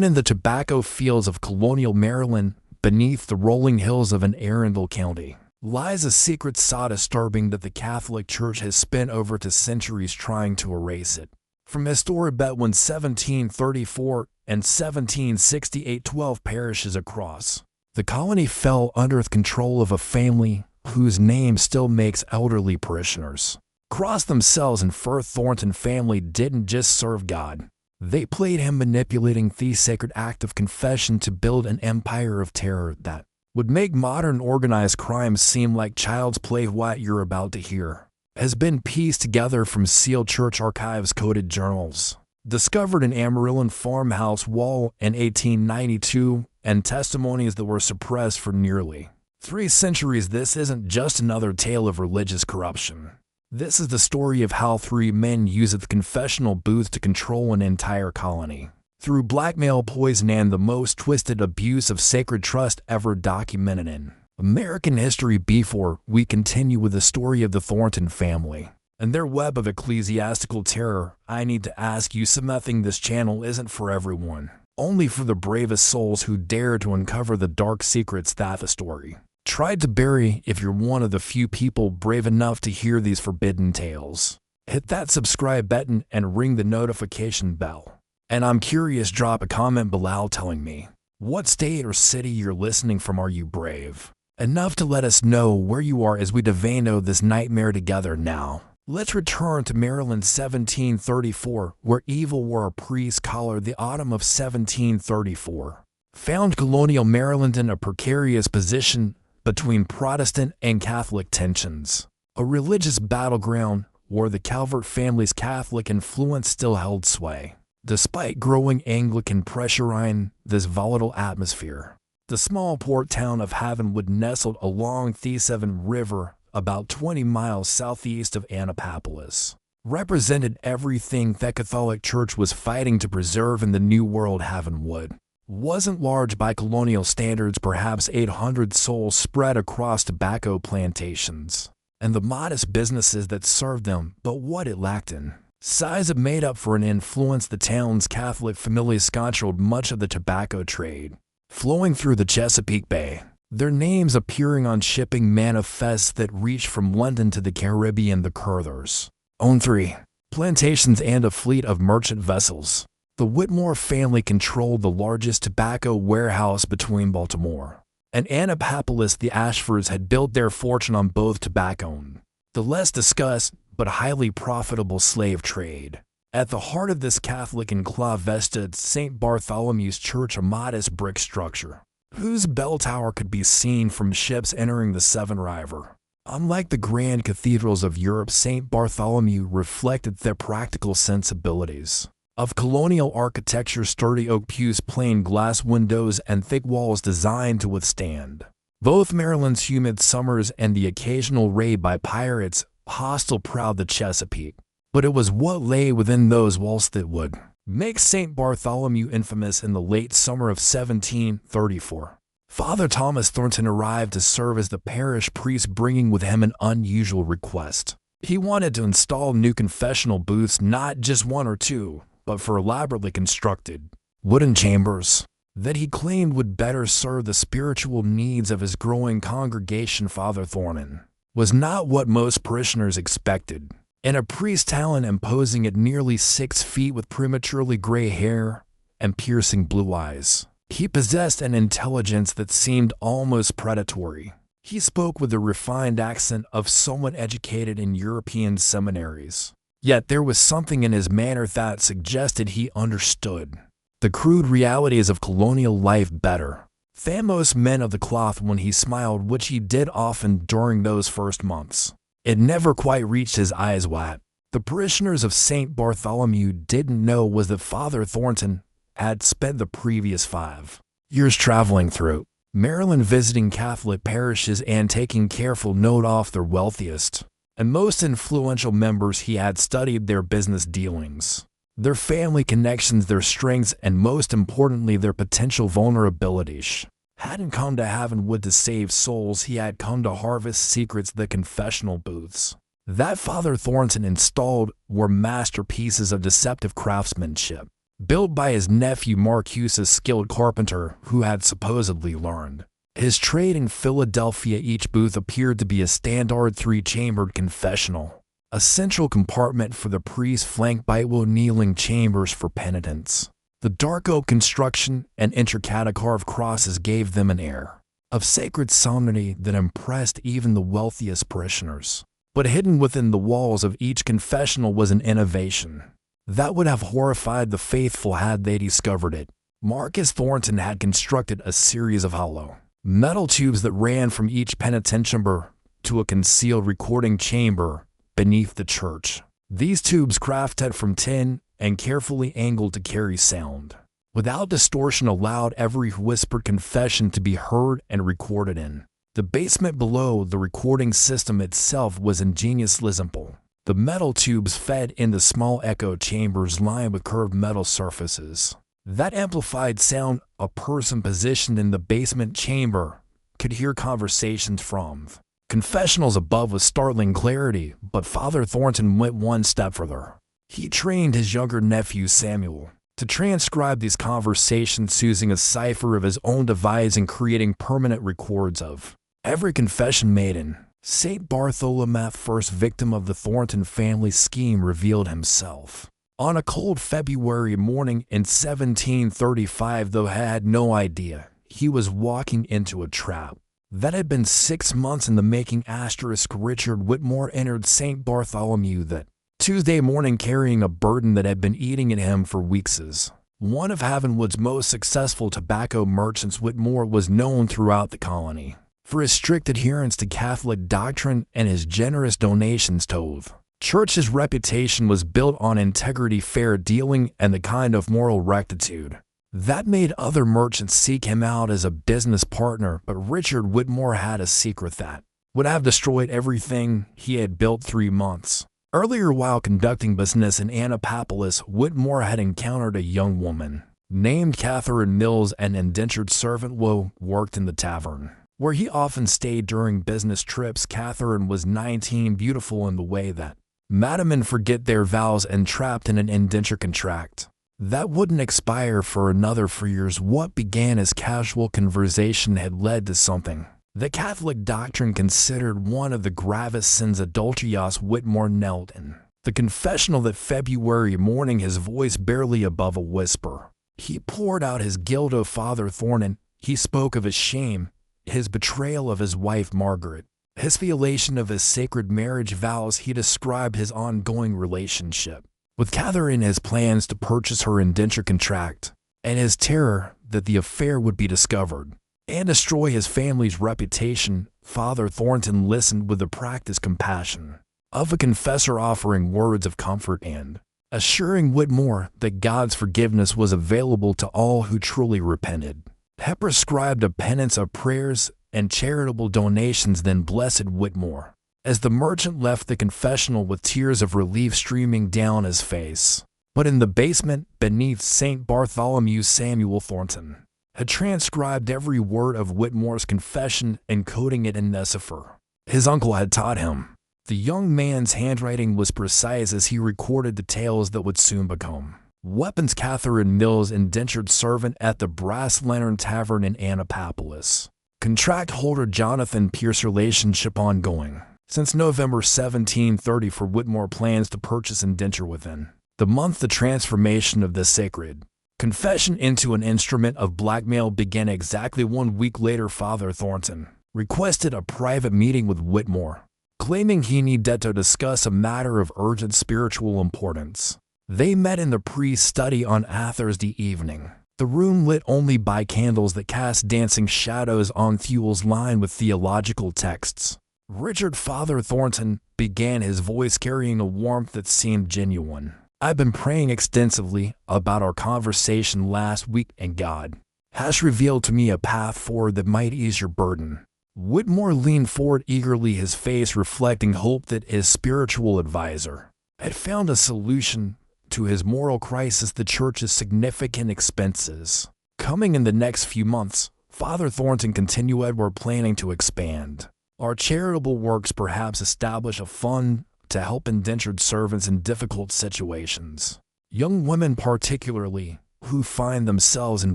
In the tobacco fields of Colonial Maryland, beneath the rolling hills of an Arundel County, lies a secret so disturbing that the Catholic Church has spent over 2 centuries trying to erase it. From historic between 1734 and 1768, 12 parishes across the colony fell under the control of a family whose name still makes elderly parishioners cross themselves, and Father Thornton family didn't just serve God. They played him, manipulating the sacred act of confession to build an empire of terror that would make modern organized crime seem like child's play. What you're about to hear has been pieced together from sealed church archives, coded journals discovered in Amarillo farmhouse wall in 1892, and testimonies that were suppressed for nearly 3 centuries. This isn't just another tale of religious corruption. This is the story of how 3 men used the confessional booth to control an entire colony through blackmail, poison, and the most twisted abuse of sacred trust ever documented in American history. Before we continue with the story of the Thornton family and their web of ecclesiastical terror, I need to ask you something. This channel isn't for everyone, only for the bravest souls who dare to uncover the dark secrets that the story tried to bury. If you're one of the few people brave enough to hear these forbidden tales, hit that subscribe button and ring the notification bell. And I'm curious, drop a comment below telling me what state or city you're listening from. Are you brave enough to let us know where you are as we devano this nightmare together? Now, let's return to Maryland 1734, where evil wore a priest's collar. The autumn of 1734 found Colonial Maryland in a precarious position between Protestant and Catholic tensions, a religious battleground where the Calvert family's Catholic influence still held sway. Despite growing Anglican pressure in this volatile atmosphere, the small port town of Havenwood, nestled along the Severn River about 20 miles southeast of Annapolis, represented everything the Catholic Church was fighting to preserve in the New World. Havenwood wasn't large by colonial standards, perhaps 800 souls spread across tobacco plantations and the modest businesses that served them, but what it lacked in size it made up for an influence. The town's Catholic families controlled much of the tobacco trade flowing through the Chesapeake Bay, their names appearing on shipping manifests that reached from London to the Caribbean. The Curthers owned 3 plantations and a fleet of merchant vessels. The Whitmore family controlled the largest tobacco warehouse between Baltimore and Annapolis. The Ashfords had built their fortune on both tobacco and the less discussed but highly profitable slave trade. At the heart of this Catholic enclave stood St. Bartholomew's Church, a modest brick structure whose bell tower could be seen from ships entering the Severn River. Unlike the grand cathedrals of Europe, St. Bartholomew reflected the practical sensibilities of colonial architecture: sturdy oak pews, plain glass windows, and thick walls designed to withstand both Maryland's humid summers and the occasional raid by pirates hostile proud the Chesapeake. But it was what lay within those walls that would make St. Bartholomew infamous. In the late summer of 1734, Father Thomas Thornton arrived to serve as the parish priest, bringing with him an unusual request. He wanted to install new confessional booths, not just 1 or 2, but for elaborately constructed wooden chambers that he claimed would better serve the spiritual needs of his growing congregation. Father Thornton was not what most parishioners expected. In a priest's talent, imposing at nearly 6 feet with prematurely gray hair and piercing blue eyes, he possessed an intelligence that seemed almost predatory. He spoke with the refined accent of someone educated in European seminaries, yet there was something in his manner that suggested he understood the crude realities of colonial life better than most men of the cloth. When he smiled, which he did often during those first months, it never quite reached his eyes. What the parishioners of St. Bartholomew didn't know was that Father Thornton had spent the previous 5 years traveling through Maryland, visiting Catholic parishes and taking careful note of their wealthiest and most influential members. He had studied their business dealings, their family connections, their strengths, and most importantly, their potential vulnerabilities. Hadn't come to Havenwood to save souls, he had come to harvest secrets. The confessional booths that Father Thornton installed were masterpieces of deceptive craftsmanship, built by his nephew Marcus, a skilled carpenter who had supposedly learned his trade in Philadelphia. Each booth appeared to be a standard 3-chambered confessional, a central compartment for the priest flanked by kneeling chambers for penitents. The dark oak construction and intricate carved crosses gave them an air of sacred solemnity that impressed even the wealthiest parishioners. But hidden within the walls of each confessional was an innovation that would have horrified the faithful had they discovered it. Marcus Thornton had constructed a series of hollow metal tubes that ran from each penitent chamber to a concealed recording chamber beneath the church. These tubes, crafted from tin and carefully angled to carry sound without distortion, allowed every whispered confession to be heard and recorded in the basement below. The recording system itself was ingeniously simple. The metal tubes fed into small echo chambers lined with curved metal surfaces that amplified sound. A person positioned in the basement chamber could hear conversations from confessionals above with startling clarity, but Father Thornton went one step further. He trained his younger nephew Samuel to transcribe these conversations using a cipher of his own devising, creating permanent records of every confession made in. St. Bartholomew, first victim of the Thornton family scheme, revealed himself on a cold February morning in 1735, though he had no idea he was walking into a trap that had been 6 months in the making. Richard Whitmore entered St. Bartholomew that Tuesday morning carrying a burden that had been eating at him for weeks. One of Havenwood's most successful tobacco merchants, Whitmore was known throughout the colony for his strict adherence to Catholic doctrine and his generous donations to the church. His reputation was built on integrity, fair dealing, and the kind of moral rectitude that made other merchants seek him out as a business partner. But Richard Whitmore had a secret that would have destroyed everything he had built 3 months earlier. While conducting business in Annapolis, Whitmore had encountered a young woman named Catherine Mills, an indentured servant who worked in the tavern where he often stayed during business trips. Catherine was 19, beautiful in the way that madmen forget their vows, and trapped in an indenture contract that wouldn't expire for another 4 years. What began as casual conversation had led to something the Catholic doctrine considered one of the gravest sins, adulterious. Whitmore knelt in the confessional that February morning, his voice barely above a whisper. He poured out his guilt of Father Thornton. He spoke of his shame, his betrayal of his wife Margaret, his violation of his sacred marriage vows. He described his ongoing relationship with Catherine, his plans to purchase her indenture contract, and his terror that the affair would be discovered and destroy his family's reputation. Father Thornton listened with the practiced compassion of a confessor, offering words of comfort and assuring Whitmore that God's forgiveness was available to all who truly repented. He prescribed a penance of prayers and charitable donations, then blessed Whitmore as the merchant left the confessional with tears of relief streaming down his face. But in the basement beneath St. Bartholomew, Samuel Thornton had transcribed every word of Whitmore's confession, encoding it in the cipher his uncle had taught him. The young man's handwriting was precise as he recorded details that would soon become weapons. Catherine Mills, indentured servant at the Brass Lantern Tavern in Annapolis. Contract holder Jonathan Pierce, relationship ongoing since November 1730. For Whitmore, plans to purchase indenture within the month. The transformation of the sacred confession into an instrument of blackmail began exactly 1 week later. Father Thornton requested a private meeting with Whitmore, claiming he needed to discuss a matter of urgent spiritual importance. They met in the priest's study on a Thursday evening, the room lit only by candles that cast dancing shadows on thewels lined with theological texts. Richard, Father Thornton began, his voice carrying a warmth that seemed genuine. I've been praying extensively about our conversation last week, and God has revealed to me a path forward that might ease your burden. Whitmore leaned forward eagerly, his face reflecting hope that his spiritual advisor had found a solution to his moral crisis. The church's significant expenses coming in the next few months. Father Thornton continued, we're planning to expand our charitable works, perhaps establish a fund to help indentured servants in difficult situations. young women particularly, who find themselves in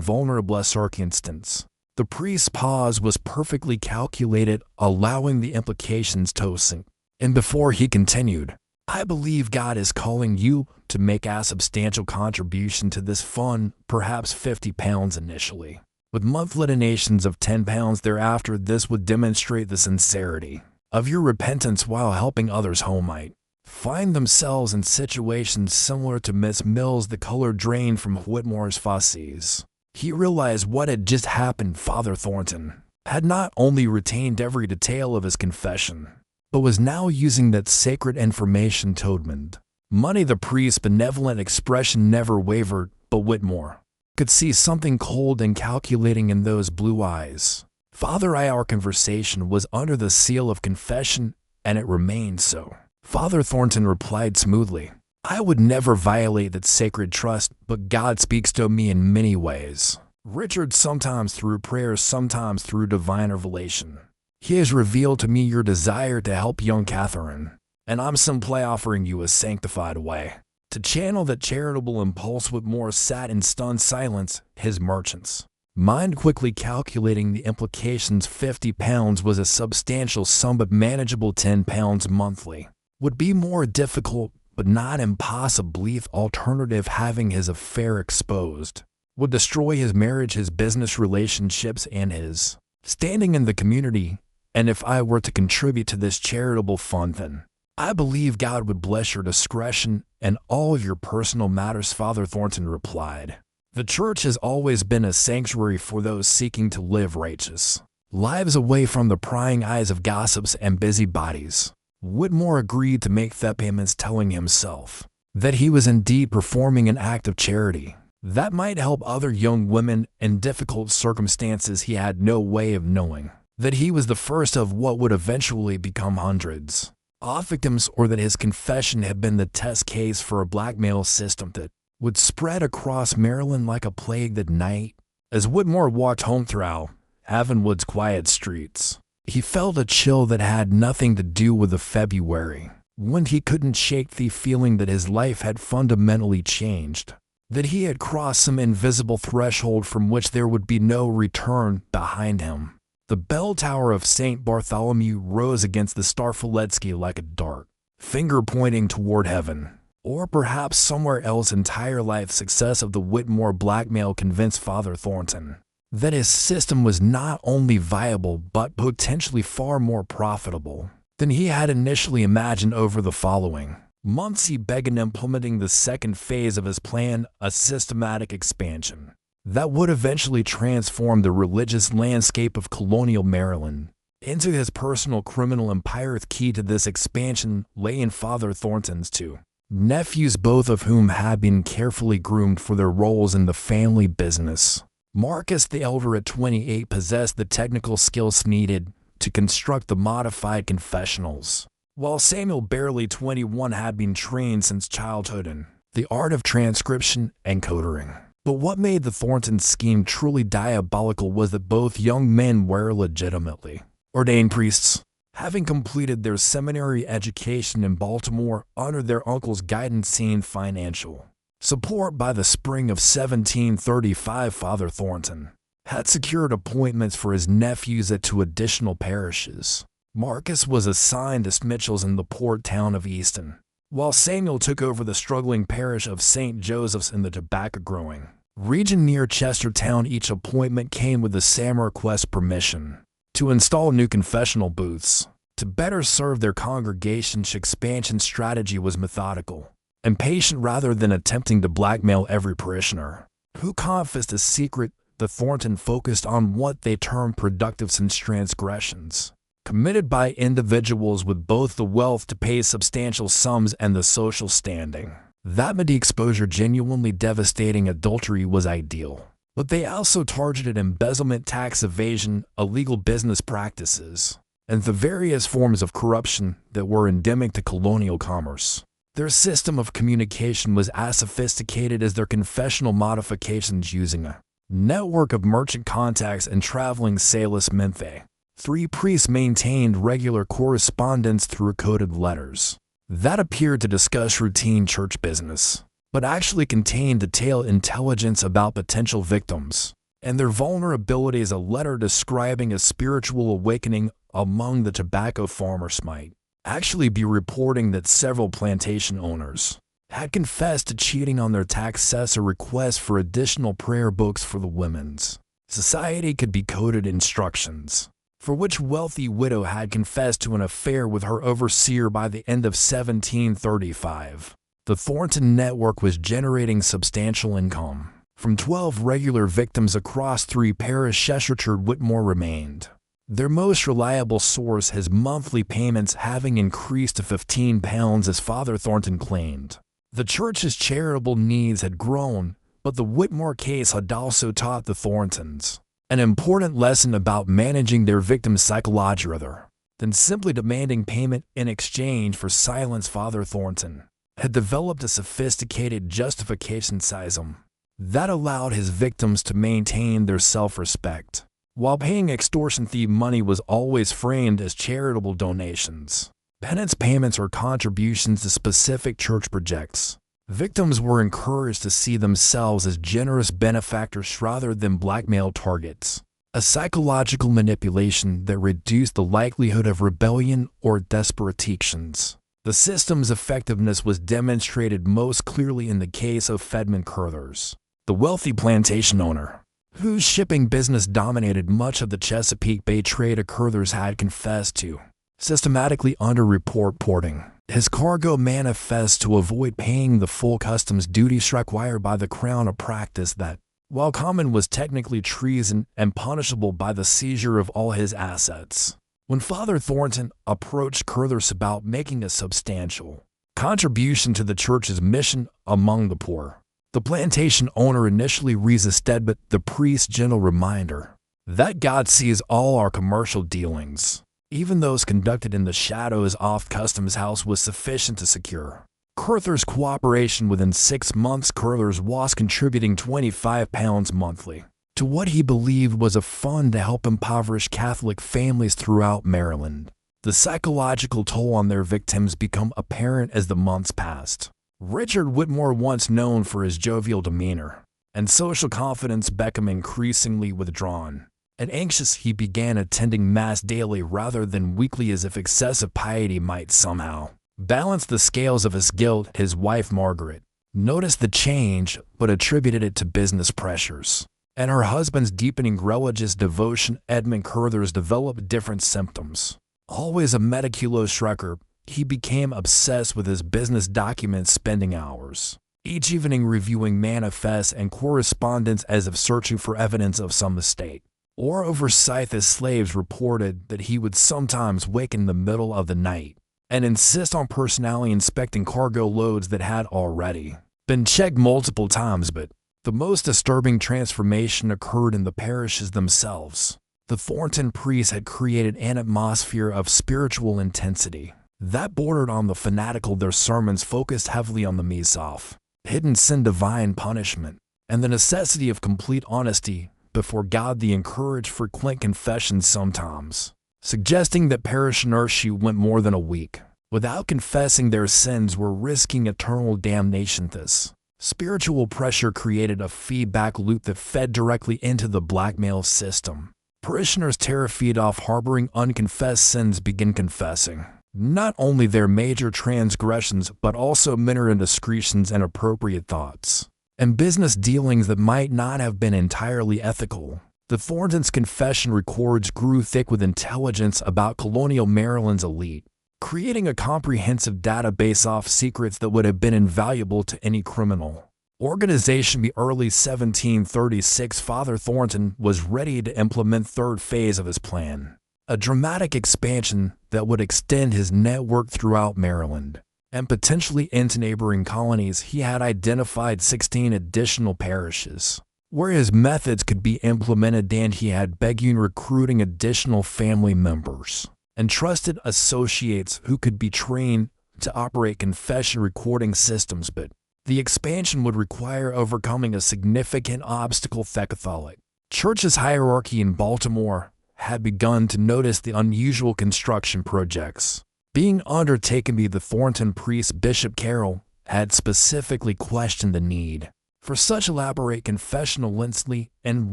vulnerable circumstances. The priest's pause was perfectly calculated, allowing the implications to sink. And before he continued, I believe God is calling you to make a substantial contribution to this fund, perhaps £50 initially, with monthly donations of £10 thereafter. This would demonstrate the sincerity of your repentance while helping others who might find themselves in situations similar to Miss Mills. The color drained from Whitmore's faces. He realized what had just happened. Father Thornton had not only retained every detail of his confession, but was now using that sacred information to amend money. The priest's benevolent expression never wavered, but Whitmore could see something cold and calculating in those blue eyes. Father, our conversation was under the seal of confession, and it remained so. Father Thornton replied smoothly, I would never violate that sacred trust, but God speaks to me in many ways. Richard, sometimes through prayer, sometimes through divine revelation. He has revealed to me your desire to help young Catherine, and I'm simply offering you a sanctified way to channel that charitable impulse. Whitmore sat in stunned silence, his merchant's mind quickly calculating the implications. £50 was a substantial sum, but manageable. £10 monthly would be more difficult, but not impossible. The alternative, having his affair exposed, would destroy his marriage, his business relationships, and his standing in the community. And if I were to contribute to this charitable fund, then I believe God would bless your discretion and all of your personal matters. Father Thornton replied, the church has always been a sanctuary for those seeking to live righteous lives away from the prying eyes of gossips and busybodies. Whitmore agreed to make the payments, telling himself that he was indeed performing an act of charity that might help other young women in difficult circumstances. He had no way of knowing that he was the first of what would eventually become hundreds of victims, or that his confession had been the test case for a blackmail system that would spread across Maryland like a plague that night. As Whitmore walked home through Avonwood's quiet streets, he felt a chill that had nothing to do with the February when he couldn't shake the feeling that his life had fundamentally changed, that he had crossed some invisible threshold from which there would be no return. Behind him, the bell tower of St. Bartholomew rose against the Starfoletsky like a dark finger pointing toward heaven, or perhaps somewhere else. Entire life success of the Whitmore blackmail convinced Father Thornton that his system was not only viable but potentially far more profitable than he had initially imagined. Over the following months, he began implementing the second phase of his plan, a systematic expansion that would eventually transform the religious landscape of colonial Maryland into his personal criminal empire. The key to this expansion lay in Father Thornton's two nephews, both of whom had been carefully groomed for their roles in the family business. Marcus the elder, at 28, possessed the technical skills needed to construct the modified confessionals, while Samuel, barely 21, had been trained since childhood in the art of transcription and codering. But what made the Thornton scheme truly diabolical was that both young men were legitimately ordained priests, having completed their seminary education in Baltimore under their uncle's guidance and financial support. By the spring of 1735, Father Thornton had secured appointments for his nephews at 2 additional parishes. Marcus was assigned to Mitchell's in the port town of Easton, while Samuel took over the struggling parish of St. Joseph's in the tobacco-growing region near Chestertown. Each appointment came with the same request: permission to install new confessional booths to better serve their congregation's expansion. Strategy was methodical and patient rather than attempting to blackmail every parishioner who confessed a secret. The Thornton focused on what they termed productive sins, transgressions committed by individuals with both the wealth to pay substantial sums and the social standing that made the exposure genuinely devastating. Adultery was ideal, but they also targeted embezzlement, tax evasion, illegal business practices, and the various forms of corruption that were endemic to colonial commerce. Their system of communication was as sophisticated as their confessional modifications, using a network of merchant contacts and traveling salesmen. They 3 priests maintained regular correspondence through coded letters that appeared to discuss routine church business. but actually contained detailed intelligence about potential victims and their vulnerabilities. A letter describing a spiritual awakening among the tobacco farmers might actually be reporting that several plantation owners had confessed to cheating on their taxes. A request for additional prayer books for the women's society could be coded instructions for which wealthy widow had confessed to an affair with her overseer by the end of 1735. The Thornton network was generating substantial income from 12 regular victims across 3 parishes. Richard Whitmore remained their most reliable source, his monthly payments having increased to £15 as Father Thornton claimed. The church's charitable needs had grown, but the Whitmore case had also taught the Thorntons an important lesson about managing their victims' psychology rather than simply demanding payment in exchange for silence. Father Thornton had developed a sophisticated justification system that allowed his victims to maintain their self-respect, while paying extortion thief money was always framed as charitable donations, penance payments, or contributions to specific church projects. Victims were encouraged to see themselves as generous benefactors rather than blackmail targets, a psychological manipulation that reduced the likelihood of rebellion or desperatitions. The system's effectiveness was demonstrated most clearly in the case of Fedman Curthers, the wealthy plantation owner, whose shipping business dominated much of the Chesapeake Bay trade. Curthers had confessed to systematically underreporting his cargo manifest to avoid paying the full customs duties required by the Crown, a practice that, while common, was technically treason and punishable by the seizure of all his assets. When Father Thornton approached Curthers about making a substantial contribution to the church's mission among the poor, the plantation owner initially resisted, but the priest's gentle reminder that God sees all our commercial dealings, even those conducted in the shadows off Customs House, was sufficient to secure Curthers' cooperation. Within 6 months, Curthers was contributing £25 monthly to what he believed was a fund to help impoverished Catholic families throughout Maryland. The psychological toll on their victims became apparent as the months passed. Richard Whitmore, once known for his jovial demeanor and social confidence, became increasingly withdrawn and anxious. He began attending Mass daily rather than weekly, as if excessive piety might somehow balance the scales of his guilt. His wife, Margaret, noticed the change but attributed it to business pressures and her husband's deepening religious devotion. Edmund Curthers developed different symptoms. Always a meticulous shrekker, he became obsessed with his business documents, spending hours each evening reviewing manifests and correspondence as if searching for evidence of some mistake or oversight. His slaves reported that he would sometimes wake in the middle of the night and insist on personally inspecting cargo loads that had already been checked multiple times. But the most disturbing transformation occurred in the parishes themselves. The Thornton priests had created an atmosphere of spiritual intensity that bordered on the fanatical. Their sermons focused heavily on the misoff, hidden sin, divine punishment, and the necessity of complete honesty before God. They encouraged frequent confessions, sometimes suggesting that parishioners who went more than a week without confessing their sins were risking eternal damnation. This spiritual pressure created a feedback loop that fed directly into the blackmail system. Parishioners, terrified of harboring unconfessed sins, began confessing not only their major transgressions but also minor indiscretions and appropriate thoughts and business dealings that might not have been entirely ethical. The Thorntons' confession records grew thick with intelligence about colonial Maryland's elite, creating a comprehensive database of secrets that would have been invaluable to any criminal organization. By early 1736, Father Thornton was ready to implement third phase of his plan, a dramatic expansion that would extend his network throughout Maryland and potentially into neighboring colonies. He had identified 16 additional parishes where his methods could be implemented, and he had begun recruiting additional family members and trusted associates who could be trained to operate confession recording systems. But the expansion would require overcoming a significant obstacle. The Catholic Church's hierarchy in Baltimore had begun to notice the unusual construction projects being undertaken by the Thornton priest. Bishop Carroll had specifically questioned the need for such elaborate confessional liturgy in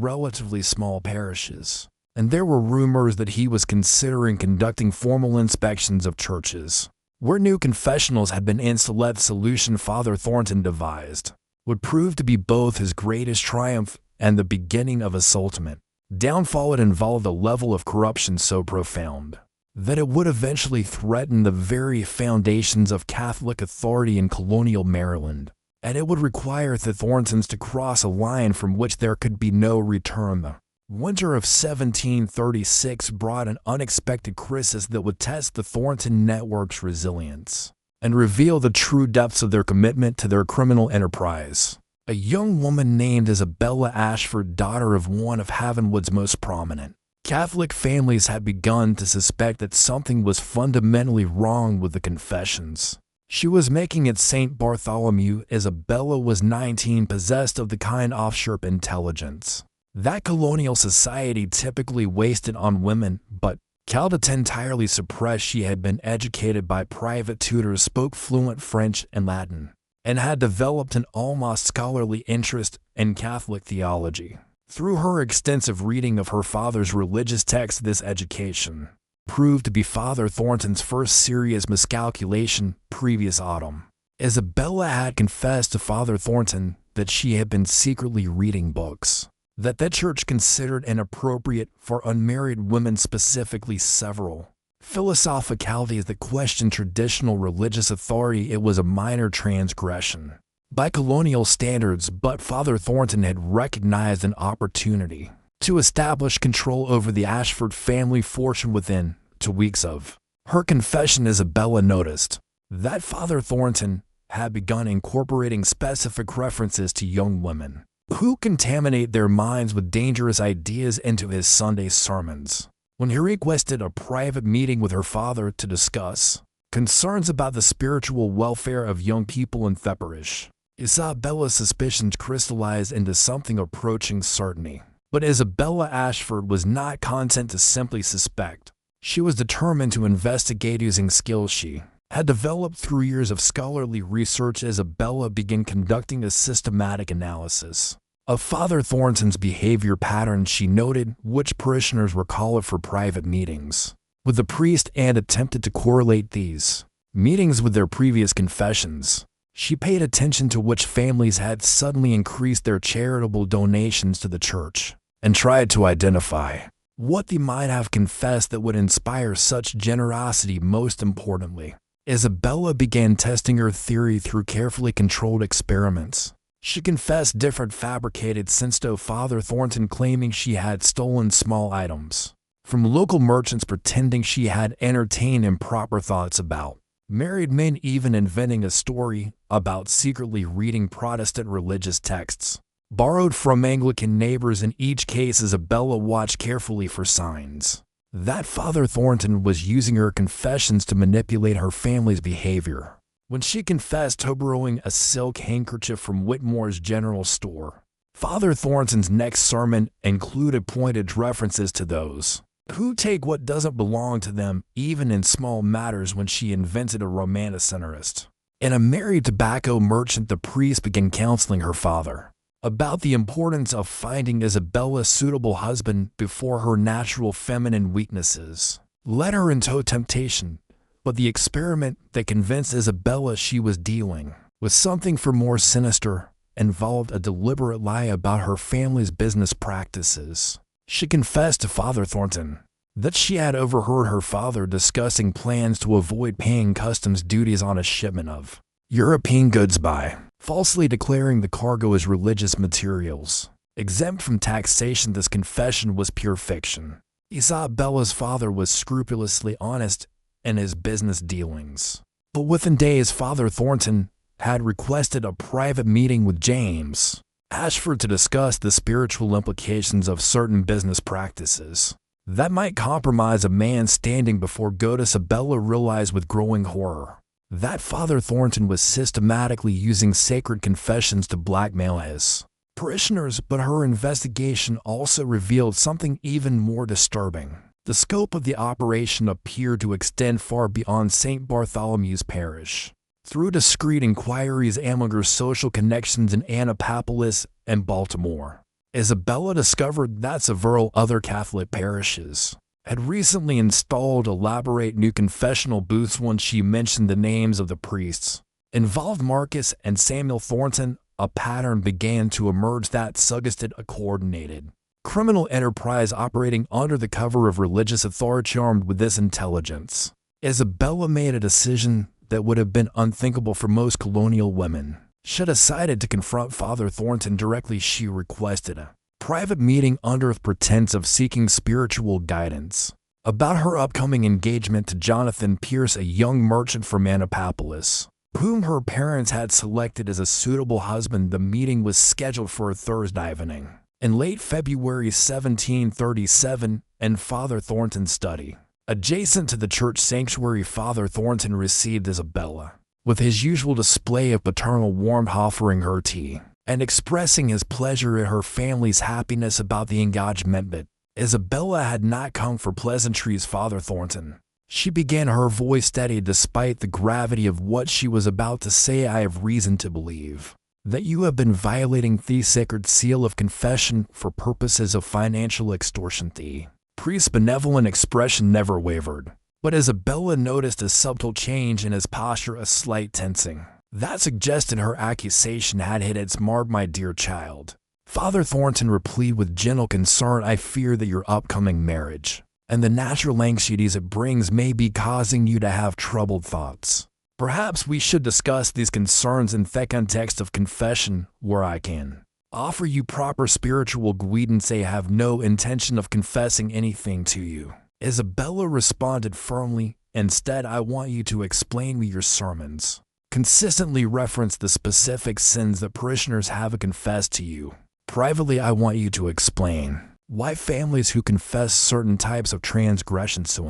relatively small parishes, and there were rumors that he was considering conducting formal inspections of churches where new confessionals had been installed. The solution Father Thornton devised would prove to be both his greatest triumph and the beginning of his ultimate downfall. It involved a level of corruption so profound that it would eventually threaten the very foundations of Catholic authority in colonial Maryland, and it would require the Thorntons to cross a line from which there could be no return. The winter of 1736 brought an unexpected crisis that would test the Thornton network's resilience and reveal the true depths of their commitment to their criminal enterprise. A young woman named Isabella Ashford, daughter of one of Havenwood's most prominent Catholic families, had begun to suspect that something was fundamentally wrong with the confessions she was making at St. Bartholomew. Isabella was 19, possessed of the kind of sharp intelligence that colonial society typically wasted on women, but Caldita entirely suppressed. She had been educated by private tutors, spoke fluent French and Latin, and had developed an almost scholarly interest in Catholic theology. Through her extensive reading of her father's religious texts, this education proved to be Father Thornton's first serious miscalculation. Previous autumn, Isabella had confessed to Father Thornton that she had been secretly reading books that the church considered inappropriate for unmarried women, specifically several philosophicalities that questioned traditional religious authority. It was a minor transgression by colonial standards, but Father Thornton had recognized an opportunity to establish control over the Ashford family fortune. Within 2 weeks of her confession, Isabella noticed that Father Thornton had begun incorporating specific references to young women who contaminate their minds with dangerous ideas into his Sunday sermons. When he requested a private meeting with her father to discuss concerns about the spiritual welfare of young people in the parish, Isabella's suspicions crystallized into something approaching certainty. But Isabella Ashford was not content to simply suspect. She was determined to investigate using skills she had developed through years of scholarly research. Isabella began conducting a systematic analysis of Father Thornton's behavior patterns. She noted which parishioners were called for private meetings with the priest and attempted to correlate these meetings with their previous confessions. She paid attention to which families had suddenly increased their charitable donations to the church and tried to identify what they might have confessed that would inspire such generosity. Most importantly, Isabella began testing her theory through carefully controlled experiments. She confessed different fabricated sins to Father Thornton, claiming she had stolen small items from local merchants, pretending she had entertained improper thoughts about married men, even inventing a story about secretly reading Protestant religious texts borrowed from Anglican neighbors. In each case, Isabella watched carefully for signs that Father Thornton was using her confessions to manipulate her family's behavior. When she confessed to borrowing a silk handkerchief from Whitmore's general store, Father Thornton's next sermon included pointed references to those who take what doesn't belong to them, even in small matters. When she invented a romanticenist and a married tobacco merchant, the priest began counseling her father about the importance of finding Isabella a suitable husband before her natural feminine weaknesses led her into temptation. But the experiment that convinced Isabella she was dealing with something far more sinister involved a deliberate lie about her family's business practices. She confessed to Father Thornton that she had overheard her father discussing plans to avoid paying customs duties on a shipment of European goods by falsely declaring the cargo as religious materials exempt from taxation. This confession was pure fiction. Isabella's father was scrupulously honest in his business dealings, but within days Father Thornton had requested a private meeting with James Ashford to discuss the spiritual implications of certain business practices that might compromise a man standing before God. Isabella realized with growing horror that Father Thornton was systematically using sacred confessions to blackmail his parishioners, but her investigation also revealed something even more disturbing. The scope of the operation appeared to extend far beyond St. Bartholomew's parish. Through discreet inquiries among her social connections in Annapolis and Baltimore, Isabella discovered that several other Catholic parishes had recently installed elaborate new confessional booths. Once she mentioned the names of the priests involved, Marcus and Samuel Thornton, a pattern began to emerge that suggested a coordinated criminal enterprise operating under the cover of religious authority. Armed with this intelligence, Isabella made a decision that would have been unthinkable for most colonial women. She decided to confront Father Thornton directly. She requested a private meeting under the pretense of seeking spiritual guidance about her upcoming engagement to Jonathan Pierce, a young merchant from Annapolis, whom her parents had selected as a suitable husband. The meeting was scheduled for a Thursday evening in late February 1737 in Father Thornton's study adjacent to the church sanctuary. Father Thornton received Isabella with his usual display of paternal warmth, offering her tea and expressing his pleasure at her family's happiness about the engagement. But Isabella had not come for pleasantries. Father Thornton, she began, her voice steady despite the gravity of what she was about to say. I have reason to believe that you have been violating the sacred seal of confession for purposes of financial extortion. The priest's benevolent expression never wavered, but Isabella noticed a subtle change in his posture, a slight tensing that suggested her accusation had hit its mark. My dear child, Father Thornton replied with gentle concern, I fear that your upcoming marriage and the natural anxieties it brings may be causing you to have troubled thoughts. Perhaps we should discuss these concerns in the context of confession, where I can offer you proper spiritual guidance. I have no intention of confessing anything to you, Isabella responded firmly. Instead, I want you to explain me your sermons consistently reference the specific sins that parishioners have confessed to you. Privately, I want you to explain why families who confess certain types of transgressions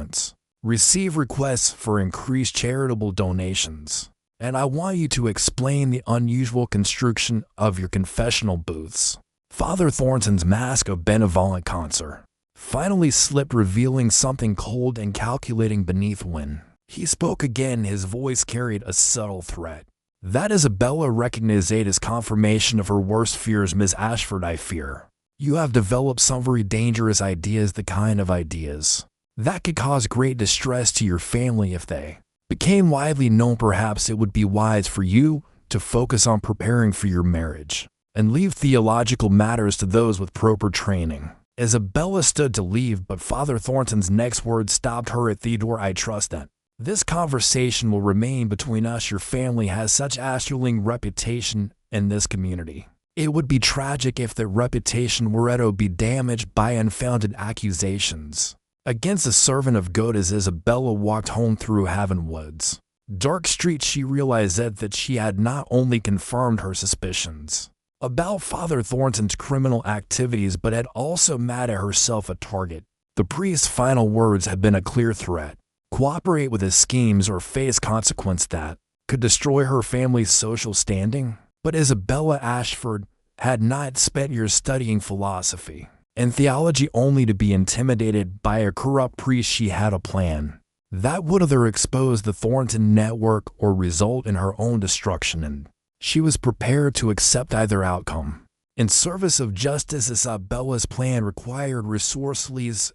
receive requests for increased charitable donations. And I want you to explain the unusual construction of your confessional booths. Father Thornton's mask of benevolent concern finally slipped, revealing something cold and calculating beneath. When he spoke again, his voice carried a subtle threat that Isabella recognized as confirmation of her worst fears. Miss Ashford, I fear you have developed some very dangerous ideas, the kind of ideas that could cause great distress to your family if they became widely known. Perhaps it would be wise for you to focus on preparing for your marriage and leave theological matters to those with proper training. Isabella stood to leave, but Father Thornton's next words stopped her at the door. I trust that this conversation will remain between us. Your family has such a sterling reputation in this community. It would be tragic if their reputation were to be damaged by unfounded accusations against a servant of God. As Isabella walked home through Havenwood's dark streets, she realized that she had not only confirmed her suspicions about Father Thornton's criminal activities, but had also made herself a target. The priest's final words had been a clear threat: cooperate with his schemes or face consequence that could destroy her family's social standing. But Isabella Ashford had not spent years studying philosophy and theology only to be intimidated by a corrupt priest. She had a plan that would either expose the Thornton network or result in her own destruction, and she was prepared to accept either outcome. In service of justice, Isabella's plan required resourcefulness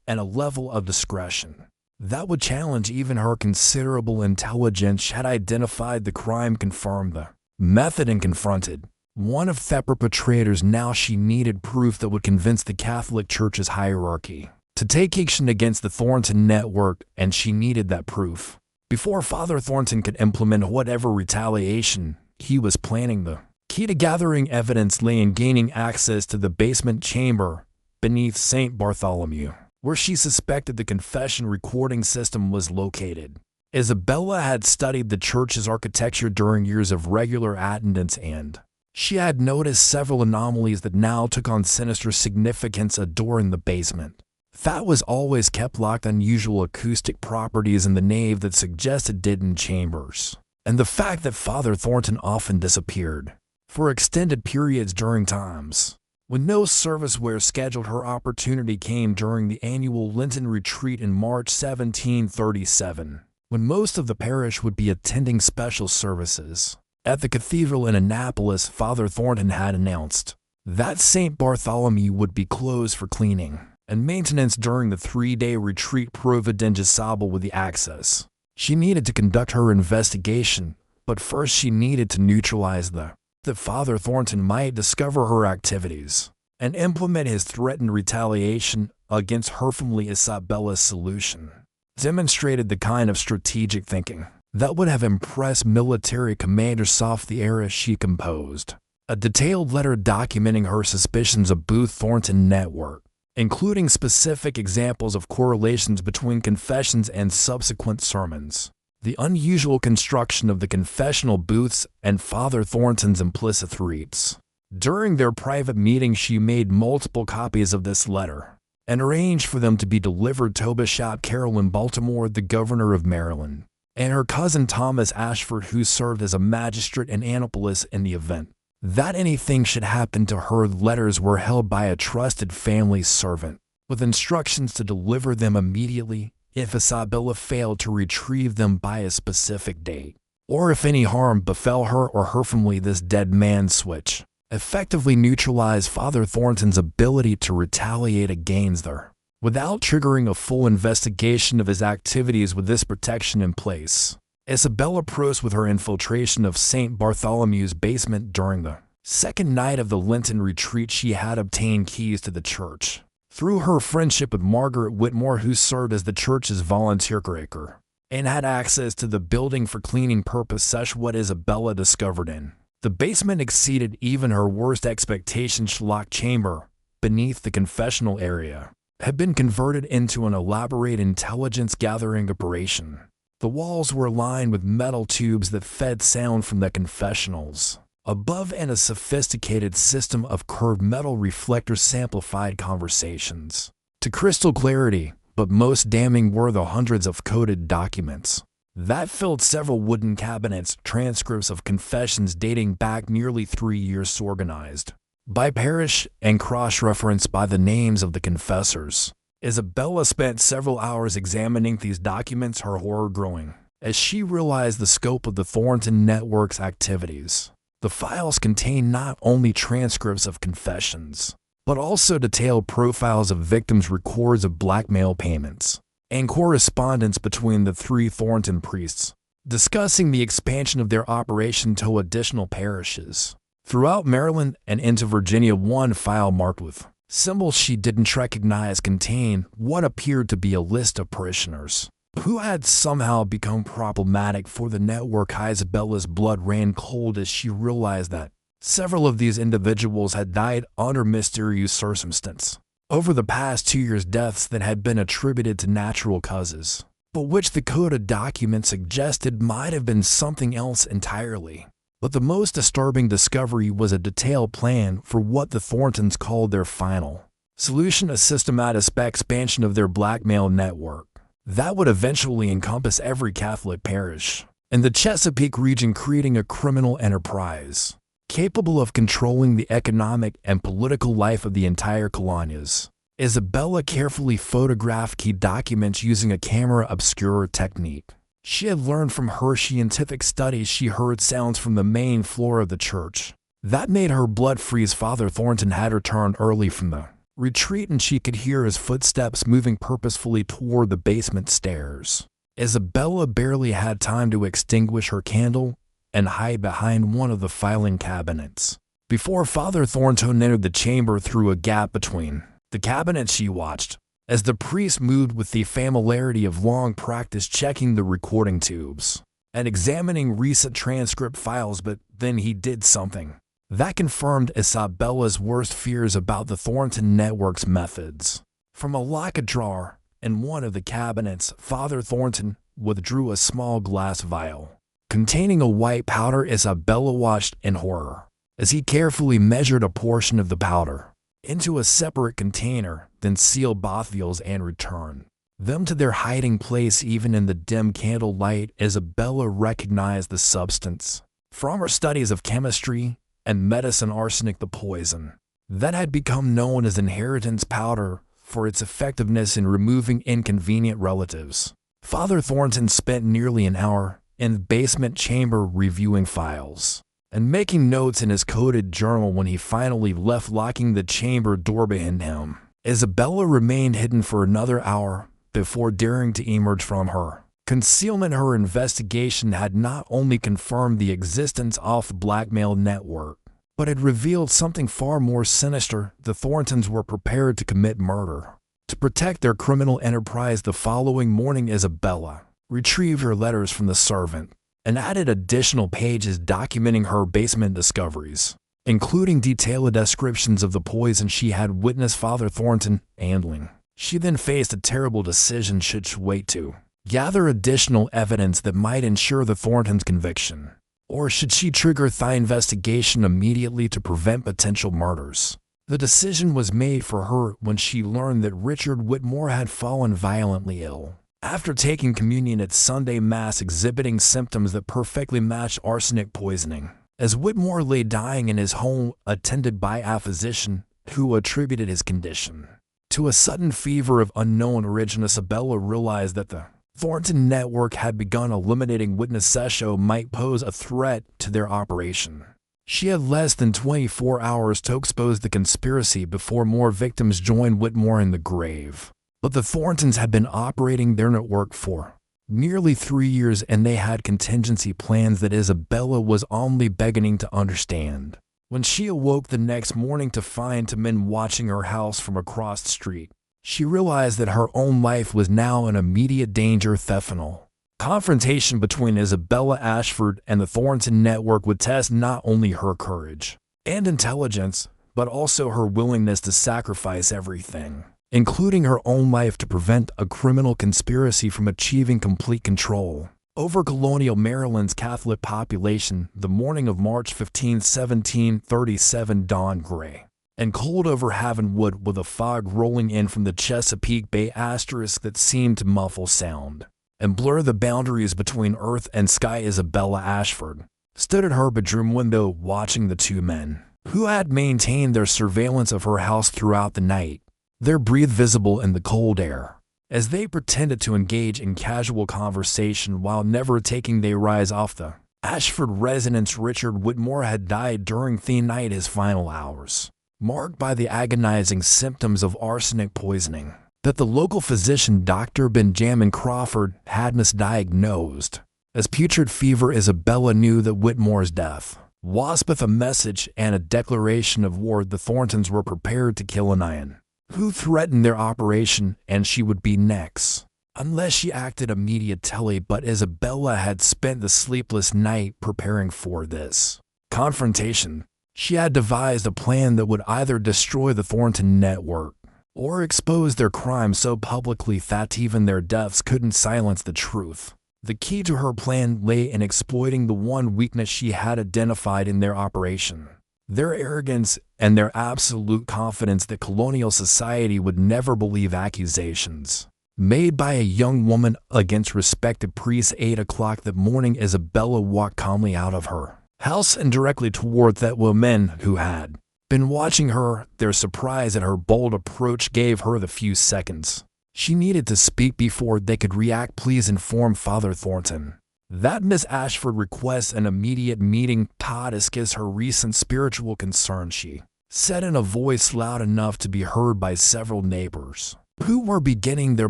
and a level of discretion that would challenge even her considerable intelligence. She had identified the crime, confirmed the method, and confronted one of the perpetrators. Now she needed proof that would convince the Catholic Church's hierarchy to take action against the Thornton network, and she needed that proof before Father Thornton could implement whatever retaliation he was planning. The key to gathering evidence lay in gaining access to the basement chamber beneath St. Bartholomew, where she suspected the confession recording system was located. Isabella had studied the church's architecture during years of regular attendance, and she had noticed several anomalies that now took on sinister significance. A door in the basement that was always kept locked, unusual acoustic properties in the nave that suggested hidden chambers, and the fact that Father Thornton often disappeared for extended periods during times when no service were scheduled. Her opportunity came during the annual Lenten retreat in March 1737, when most of the parish would be attending special services. At the cathedral in Annapolis, Father Thornton had announced that St. Bartholomew would be closed for cleaning and maintenance during the 3-day retreat providenciable with the access. She needed to conduct her investigation, but first she needed to neutralize that Father Thornton might discover her activities and implement his threatened retaliation against her family. Isabella's solution demonstrated the kind of strategic thinking that would have impressed military commanders of the era she composed. A detailed letter documenting her suspicions of Booth Thornton network, including specific examples of correlations between confessions and subsequent sermons. The unusual construction of the confessional booths and Father Thornton's implicit threats. During their private meeting, she made multiple copies of this letter and arranged for them to be delivered to Bishop Carroll in Baltimore, the governor of Maryland, and her cousin Thomas Ashford, who served as a magistrate in Annapolis in the event that anything should happen to her. Letters were held by a trusted family servant, with instructions to deliver them immediately if Isabella failed to retrieve them by a specific date, or if any harm befell her or her family. This dead man switch effectively neutralized Father Thornton's ability to retaliate against her, without triggering a full investigation of his activities. With this protection in place, Isabella proceeded with her infiltration of St. Bartholomew's basement. During the second night of the Lenten retreat, she had obtained keys to the church through her friendship with Margaret Whitmore, who served as the church's volunteer curator, and had access to the building for cleaning purpose. Such what Isabella discovered in the basement exceeded even her worst expectations. Locked chamber beneath the confessional area had been converted into an elaborate intelligence-gathering operation. The walls were lined with metal tubes that fed sound from the confessionals above, and a sophisticated system of curved metal reflectors amplified conversations to crystal clarity. But most damning were the hundreds of coded documents that filled several wooden cabinets, transcripts of confessions dating back nearly 3 years, organized by parish and cross-referenced by the names of the confessors. Isabella spent several hours examining these documents, her horror growing as she realized the scope of the Thornton network's activities. The files contained not only transcripts of confessions, but also detailed profiles of victims, records of blackmail payments, and correspondence between the 3 Thornton priests, discussing the expansion of their operation to additional parishes throughout Maryland and into Virginia. One file marked with symbols she didn't recognize contained what appeared to be a list of parishioners who had somehow become problematic for the network. Isabella's blood ran cold as she realized that several of these individuals had died under mysterious circumstances over the past 2 years, deaths that had been attributed to natural causes, but which the coded document suggested might have been something else entirely. But the most disturbing discovery was a detailed plan for what the Thorntons called their final solution, a systematic expansion of their blackmail network that would eventually encompass every Catholic parish in the Chesapeake region, creating a criminal enterprise capable of controlling the economic and political life of the entire colonias. Isabella carefully photographed key documents using a camera obscura technique she had learned from her scientific studies. She heard sounds from the main floor of the church that made her blood freeze. Father Thornton had returned early from the retreat, and she could hear his footsteps moving purposefully toward the basement stairs. Isabella barely had time to extinguish her candle and hide behind one of the filing cabinets before Father Thornton entered the chamber. Through a gap between the cabinets, she watched as the priest moved with the familiarity of long practice, checking the recording tubes and examining recent transcript files. But then he did something that confirmed Isabella's worst fears about the Thornton network's methods. From a locked drawer in one of the cabinets, Father Thornton withdrew a small glass vial containing a white powder. Isabella watched in horror as he carefully measured a portion of the powder into a separate container, then sealed both vials and returned them to their hiding place. Even in the dim candle light, Isabella recognized the substance from her studies of chemistry and medicine, arsenic, the poison that had become known as inheritance powder for its effectiveness in removing inconvenient relatives. Father Thornton spent nearly an hour in the basement chamber reviewing files and making notes in his coded journal when he finally left, locking the chamber door behind him. Isabella remained hidden for another hour before daring to emerge from her concealment. Her investigation had not only confirmed the existence of the Blackmail network, but it revealed something far more sinister. The Thorntons were prepared to commit murder to protect their criminal enterprise. The following morning, Isabella retrieved her letters from the servant and added additional pages documenting her basement discoveries, including detailed descriptions of the poison she had witnessed Father Thornton handling. She then faced a terrible decision: should she wait to gather additional evidence that might ensure the Thorntons' conviction, or should she trigger the investigation immediately to prevent potential murders? The decision was made for her when she learned that Richard Whitmore had fallen violently ill after taking communion at Sunday Mass, exhibiting symptoms that perfectly matched arsenic poisoning. As Whitmore lay dying in his home, attended by a physician who attributed his condition to a sudden fever of unknown origin, Isabella realized that the Thornton network had begun eliminating witnesses who might pose a threat to their operation. She had less than 24 hours to expose the conspiracy before more victims joined Whitmore in the grave. But the Thorntons had been operating their network for nearly 3 years, and they had contingency plans that Isabella was only beginning to understand. When she awoke the next morning to find two men watching her house from across the street, she realized that her own life was now in immediate danger. Confessional confrontation between Isabella Ashford and the Thornton network would test not only her courage and intelligence, but also her willingness to sacrifice everything, including her own life, to prevent a criminal conspiracy from achieving complete control over Colonial Maryland's Catholic population. The morning of March 15, 1737 dawned gray and cold over Havenwood, with a fog rolling in from the Chesapeake Bay that seemed to muffle sound and blur the boundaries between earth and sky. Isabella Ashford stood at her bedroom window watching the two men who had maintained their surveillance of her house throughout the night, their breath visible in the cold air, as they pretended to engage in casual conversation while never taking their eyes off the Ashford residence. Richard Whitmore had died during the night, his final hours marked by the agonizing symptoms of arsenic poisoning that the local physician, Dr. Benjamin Crawford, had misdiagnosed as putrid fever. Isabella knew that Whitmore's death was both a message and a declaration of war. The Thorntons were prepared to kill a man who threatened their operation, and she would be next unless she acted immediately. But Isabella had spent the sleepless night preparing for this confrontation. She had devised a plan that would either destroy the Thornton network or expose their crimes so publicly that even their deaths couldn't silence the truth. The key to her plan lay in exploiting the one weakness she had identified in their operation: their arrogance and their absolute confidence that colonial society would never believe accusations made by a young woman against respected priests. 8 o'clock that morning, Isabella walked calmly out of her house and directly toward that woman who had been watching her. Their surprise at her bold approach gave her the few seconds she needed to speak before they could react. "Please inform Father Thornton that Miss Ashford requests an immediate meeting to discuss her recent spiritual concerns," she said in a voice loud enough to be heard by several neighbors who were beginning their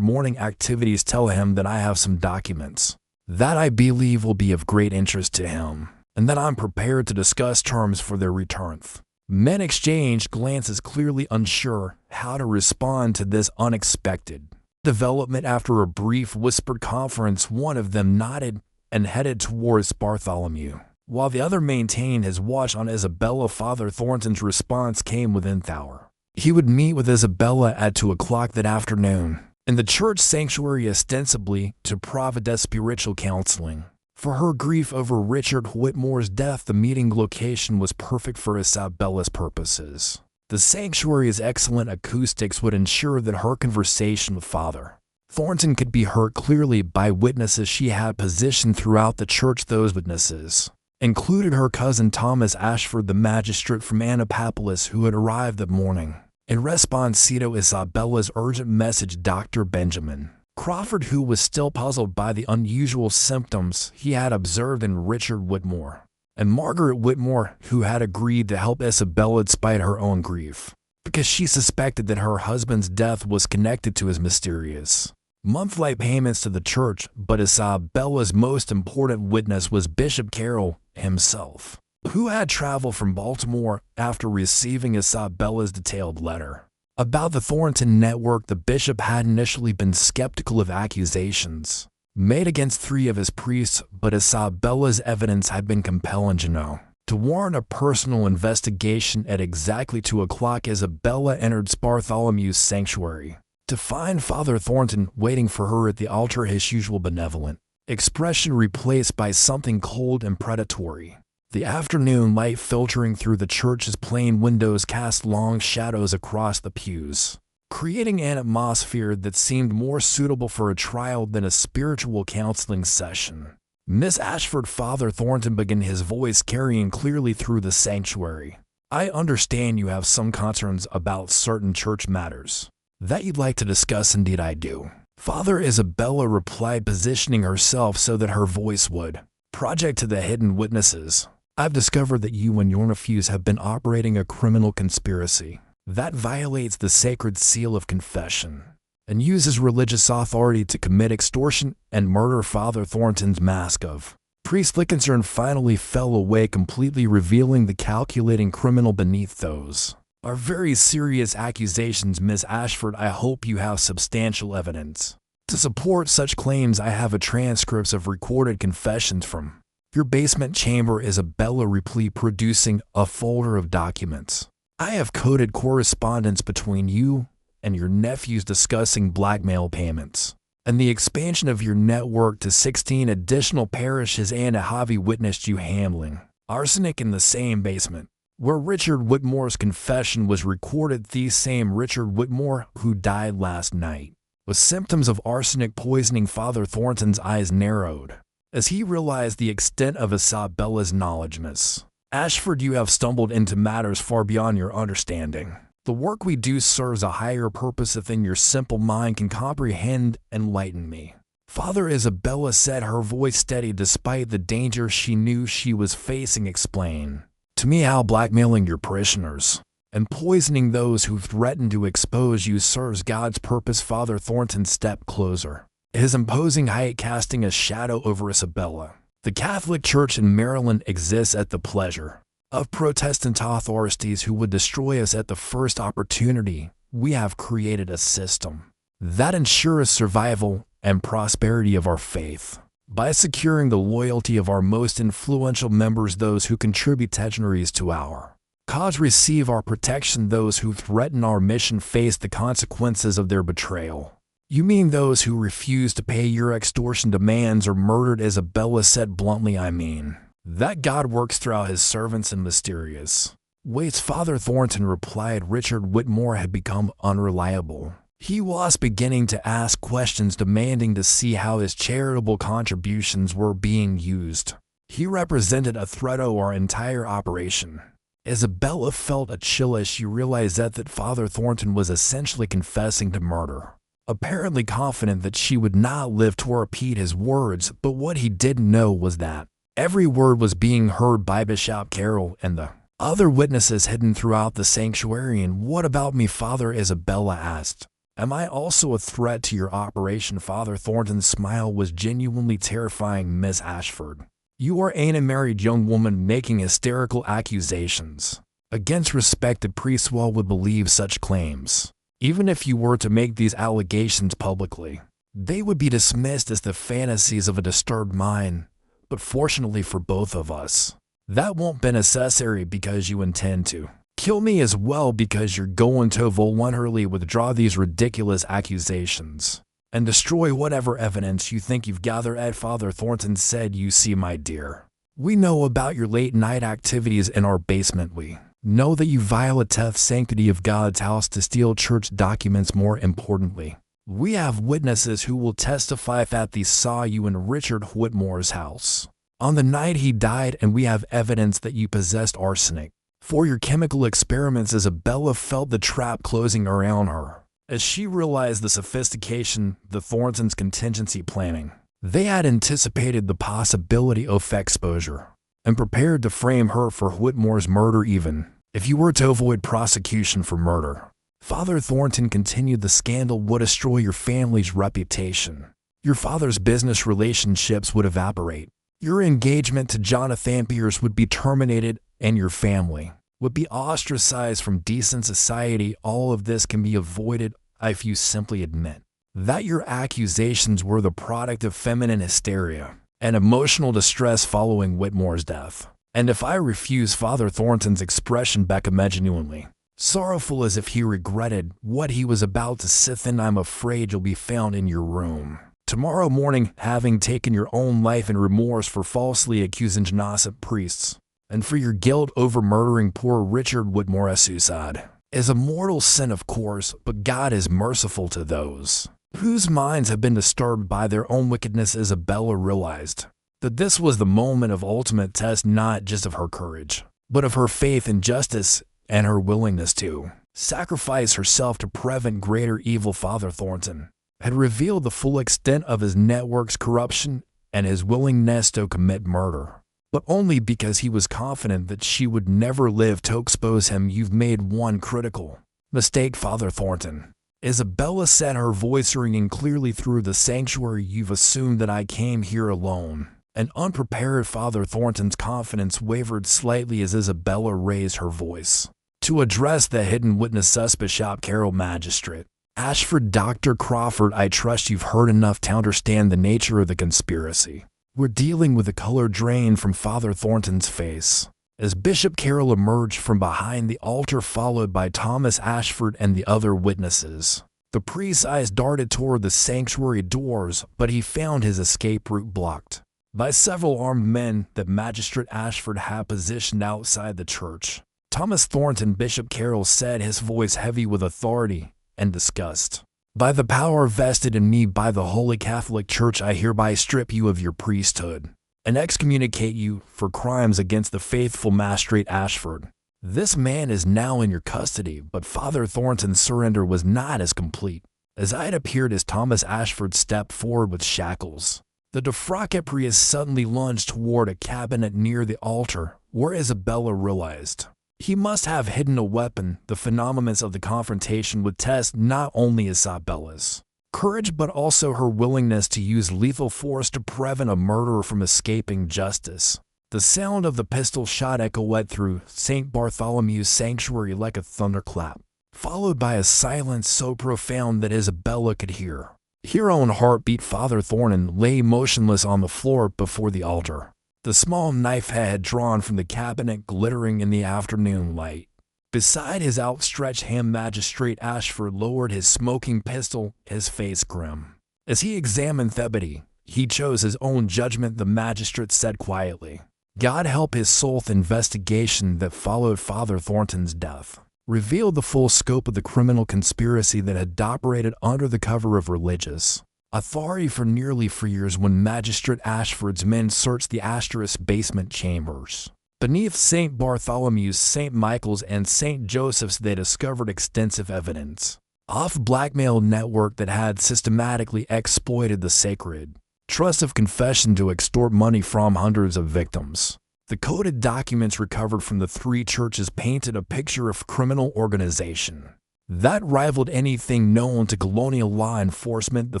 morning activities. "Tell him that I have some documents that I believe will be of great interest to him, and that I'm prepared to discuss terms for their return." Men exchanged glances, clearly unsure how to respond to this unexpected development. After a brief whispered conference, one of them nodded and headed towards Bartholomew, while the other maintained his watch on Isabella. Father Thornton's response came within the hour. He would meet with Isabella at 2 o'clock that afternoon in the church sanctuary, ostensibly to provide spiritual counseling for her grief over Richard Whitmore's death. The meeting location was perfect for Isabella's purposes. The sanctuary's excellent acoustics would ensure that her conversation with Father Thornton could be heard clearly by witnesses she had positioned throughout the church. Those witnesses included her cousin Thomas Ashford, the magistrate from Annapolis who had arrived that morning in response to Isabella's urgent message. Dr. Benjamin Crawford, who was still puzzled by the unusual symptoms he had observed in Richard Whitmore, and Margaret Whitmore, who had agreed to help Isabella despite her own grief, because she suspected that her husband's death was connected to his mysterious monthly payments to the church. But Isabella's most important witness was Bishop Carroll himself, who had traveled from Baltimore after receiving Isabella's detailed letter. About the Thornton network, the bishop had initially been skeptical of accusations made against 3 of his priests, but Isabella's evidence had been compelling enough to warrant a personal investigation. At exactly 2 o'clock, Isabella entered Bartholomew's sanctuary to find Father Thornton waiting for her at the altar, his usual benevolent expression replaced by something cold and predatory. The afternoon light filtering through the church's plain windows cast long shadows across the pews, creating an atmosphere that seemed more suitable for a trial than a spiritual counseling session. Miss Ashford, Father Thornton began, his voice carrying clearly through the sanctuary. I understand you have some concerns about certain church matters that you'd like to discuss. Indeed I do, Father, Isabella replied, positioning herself so that her voice would project to the hidden witnesses. I've discovered that you and your nephews have been operating a criminal conspiracy that violates the sacred seal of confession and uses religious authority to commit extortion and murder. Father Thornton's mask of priestly concern finally fell away completely, revealing the calculating criminal beneath those are very serious accusations. Miss Ashford, I hope you have substantial evidence to support such claims. I have a transcripts of recorded confessions from your basement chamber. Isabella replied, producing a folder of documents. I have coded correspondence between you and your nephews discussing blackmail payments and the expansion of your network to 16 additional parishes, and a Javi witnessed you handling arsenic in the same basement where Richard Whitmore's confession was recorded. The same Richard Whitmore who died last night with symptoms of arsenic poisoning. Father Thornton's eyes narrowed as he realized the extent of Isabella's knowledge. Miss Ashford, you have stumbled into matters far beyond your understanding. The work we do serves a higher purpose than your simple mind can comprehend. Enlighten me, Father. Isabella said, her voice steady despite the danger she knew she was facing. Explain to me how blackmailing your parishioners and poisoning those who threaten to expose you serves God's purpose. Father Thornton stepped closer, his imposing height casting a shadow over Isabella. The Catholic Church in Maryland exists at the pleasure of Protestant authorities who would destroy us at the first opportunity. We have created a system that ensures survival and prosperity of our faith by securing the loyalty of our most influential members. Those who contribute tenaries to our cause receive our protection. Those who threaten our mission face the consequences of their betrayal. You mean those who refuse to pay your extortion demands are murdered? Isabella said bluntly. I mean that God works through his servants in mysterious ways. Father Thornton replied. Richard Whitmore had become unreliable. He was beginning to ask questions, demanding to see how his charitable contributions were being used. He represented a threat to our entire operation. Isabella felt a chill as she realized that Father Thornton was essentially confessing to murder, apparently confident that she would not live to repeat his words. But what he didn't know was that every word was being heard by Bishop Carroll and the other witnesses hidden throughout the sanctuary. And what about me, Father? Isabella asked. Am I also a threat to your operation? Father Thornton's smile was genuinely terrifying. Miss Ashford, you are an unmarried young woman making hysterical accusations against respected priests. Who would believe such claims? Even if you were to make these allegations publicly, they would be dismissed as the fantasies of a disturbed mind. But fortunately for both of us, that won't be necessary because you intend to kill me as well, because you're going to voluntarily withdraw these ridiculous accusations and destroy whatever evidence you think you've gathered. Ed, Father Thornton said, you see, my dear, we know about your late night activities in our basement. We know that you violate the sanctity of God's house to steal church documents. More importantly, we have witnesses who will testify that they saw you in Richard Whitmore's house on the night he died, and we have evidence that you possessed arsenic for your chemical experiments. Isabella felt the trap closing around her. As she realized the sophistication, the Thorntons' contingency planning, they had anticipated the possibility of exposure and prepared to frame her for Whitmore's murder even if you were to avoid prosecution for murder. Father Thornton continued, the scandal would destroy your family's reputation. Your father's business relationships would evaporate. Your engagement to Jonathan Pierce would be terminated, and your family would be ostracized from decent society. All of this can be avoided if you simply admit that your accusations were the product of feminine hysteria and emotional distress following Whitmore's death. And if I refuse, Father Thornton's expression became genuinely sorrowful, as if he regretted what he was about to say. Then I'm afraid you'll be found in your room tomorrow morning, having taken your own life in remorse for falsely accusing innocent priests, and for your guilt over murdering poor Richard Whitmore. Suicide is a mortal sin, of course, but God is merciful to those whose minds have been disturbed by their own wickedness. Isabella realized that this was the moment of ultimate test, not just of her courage, but of her faith in justice and her willingness to sacrifice herself to prevent greater evil. Father Thornton had revealed the full extent of his network's corruption and his willingness to commit murder, but only because he was confident that she would never live to expose him. You've made one critical mistake, Father Thornton, Isabella said, her voice ringing clearly through the sanctuary. You've assumed that I came here alone and unprepared. Father Thornton's confidence wavered slightly as Isabella raised her voice to address the hidden witness, Bishop Carroll, Magistrate Ashford. Dr. Crawford, I trust you've heard enough to understand the nature of the conspiracy. We're dealing with the color drained from Father Thornton's face as Bishop Carroll emerged from behind the altar, followed by Thomas Ashford and the other witnesses. The priest's eyes darted toward the sanctuary doors, but he found his escape route blocked by several armed men that Magistrate Ashford had positioned outside the church. Thomas Thornton, Bishop Carroll said, his voice heavy with authority and disgust. By the power vested in me by the Holy Catholic Church, I hereby strip you of your priesthood and excommunicate you for crimes against the faithful. Magistrate Ashford, this man is now in your custody. But Father Thornton's surrender was not as complete as it appeared as Thomas Ashford stepped forward with shackles. The defrocked priest suddenly lunged toward a cabinet near the altar, where Isabella realized he must have hidden a weapon. The phenomenons of the confrontation would test not only Isabella's courage but also her willingness to use lethal force to prevent a murderer from escaping justice. The sound of the pistol shot echoed through St. Bartholomew's sanctuary like a thunderclap, followed by a silence so profound that Isabella could hear her own heartbeat. Father Thornton lay motionless on the floor before the altar, the small knife head drawn from the cabinet glittering in the afternoon light. Beside his outstretched hand, Magistrate Ashford lowered his smoking pistol, his face grim. As he examined Thebedy, he chose his own judgment. The magistrate said quietly, God help his soul. The investigation that followed Father Thornton's death revealed the full scope of the criminal conspiracy that had operated under the cover of religious authority for nearly 4 years. When Magistrate Ashford's men searched the Asterisk basement chambers beneath St. Bartholomew's, St. Michael's, and St. Joseph's, they discovered extensive evidence of blackmail network that had systematically exploited the sacred trust of confession to extort money from hundreds of victims. The coded documents recovered from the 3 churches painted a picture of criminal organization that rivaled anything known to colonial law enforcement. The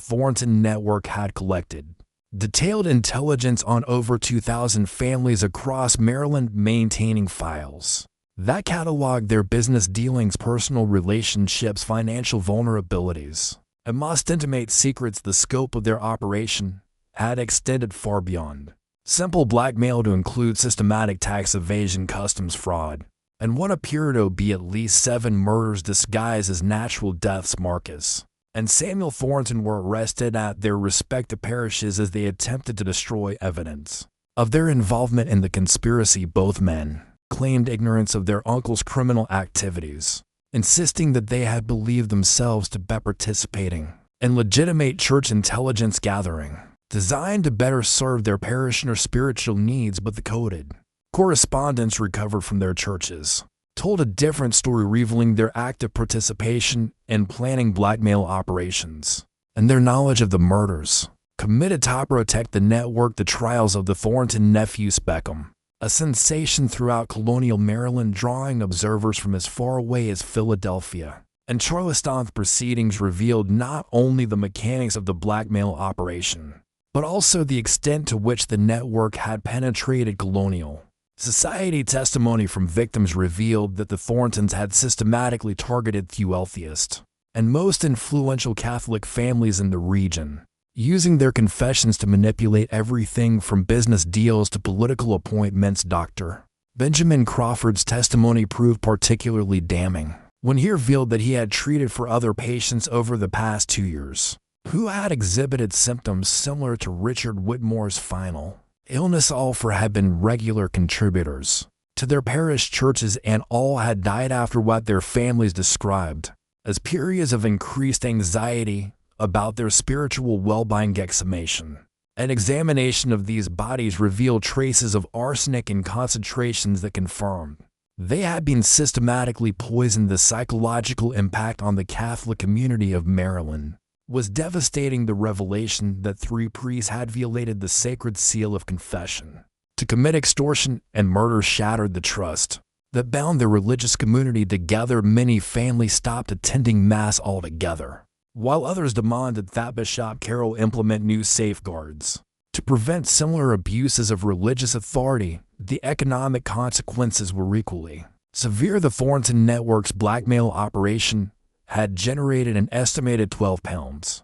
Thornton network had collected detailed intelligence on over 2,000 families across Maryland, maintaining files that cataloged their business dealings, personal relationships, financial vulnerabilities, and most intimate secrets. The scope of their operation had extended far beyond simple blackmail to include systematic tax evasion, customs fraud, and what appeared to be at least 7 murders disguised as natural deaths. Marcus and Samuel Thornton were arrested at their respective parishes as they attempted to destroy evidence of their involvement in the conspiracy. Both men claimed ignorance of their uncle's criminal activities, insisting that they had believed themselves to be participating in legitimate church intelligence gathering designed to better serve their parishioners' spiritual needs. But the coded correspondence recovered from their churches told a different story revealing their active participation in planning blackmail operations and their knowledge of the murders committed to protect the network. The trials of the Thornton nephews became a sensation throughout colonial Maryland, drawing observers from as far away as Philadelphia. And Charleston's proceedings revealed not only the mechanics of the blackmail operation, but also the extent to which the network had penetrated colonial society. Testimony from victims revealed that the Thorntons had systematically targeted the wealthiest and most influential Catholic families in the region, using their confessions to manipulate everything from business deals to political appointments. Dr. Benjamin Crawford's testimony proved particularly damning when he revealed that he had treated for other patients over the past 2 years who had exhibited symptoms similar to Richard Whitmore's final illness. All four had been regular contributors to their parish churches, and all had died after what their families described as periods of increased anxiety about their spiritual well-being. Exhumation and examination of these bodies revealed traces of arsenic in concentrations that confirmed they had been systematically poisoned. The psychological impact on the Catholic community of Maryland was devastating. The revelation that 3 priests had violated the sacred seal of confession to commit extortion and murder shattered the trust that bound their religious community together. Many families stopped attending Mass altogether, while others demanded that Bishop Carroll implement new safeguards to prevent similar abuses of religious authority. The economic consequences were equally severe. The Thornton network's blackmail operation had generated an estimated £12.0